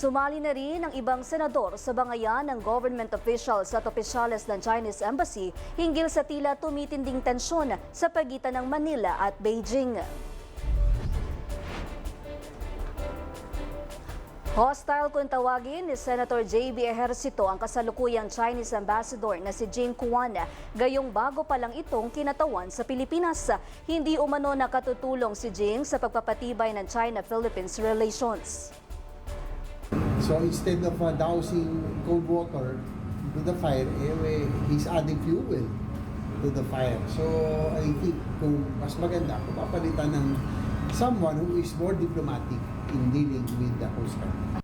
Sumali na rin ang ibang senador sa bangayan ng government officials at opisyales ng Chinese Embassy hinggil sa tila tumitinding tensyon sa pagitan ng Manila at Beijing. Hostile kung tawagin ni Senator J.B. Ejercito ang kasalukuyang Chinese ambassador na si Jing Quan. Gayong bago pa lang itong kinatawan sa Pilipinas. Hindi umano nakatutulong si Jing sa pagpapatibay ng China-Philippines relations. So instead of dousing cold water to the fire, he's adding fuel to the fire. So I think kung mas maganda, kung papalitan ng someone who is more diplomatic in dealing with the Coast Guard.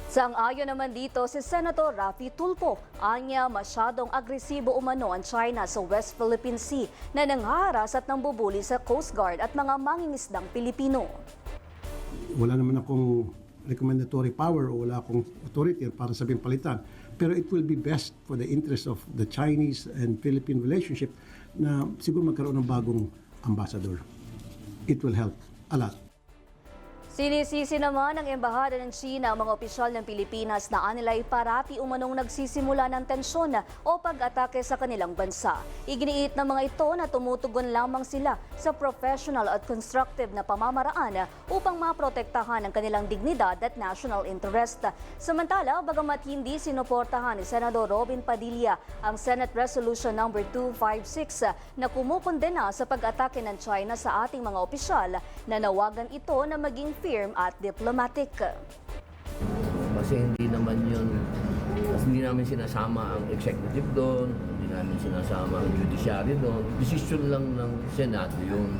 Sang-ayon naman dito si Senator Raffy Tulfo. Anya masyadong agresibo umano ang China sa West Philippine Sea na nanghaharas at nambubuli sa Coast Guard at mga mangingisdang Pilipino. Wala naman akong recommendatory power o wala akong authority para sabihin palitan. Pero it will be best for the interest of the Chinese and Philippine relationship na siguro magkaroon ng bagong ambassador. It will help a lot. Sinisisi naman ng Embahada ng China ang mga opisyal ng Pilipinas na anilay parati umanong nagsisimula ng tensyon o pag-atake sa kanilang bansa. Iginiit ng mga ito na tumutugon lamang sila sa professional at constructive na pamamaraan upang maprotektahan ang kanilang dignidad at national interest. Samantala, bagamat hindi sinuportahan ni Senador Robin Padilla ang Senate Resolution No. 256 na kumukondena sa pag-atake ng China sa ating mga opisyal, nanawagan ito na maging firm at diplomatic. Kasi hindi naman yun, kasi hindi namin sinasama ang executive doon, hindi namin sinasama ang judiciary doon. Decision lang ng Senado yun.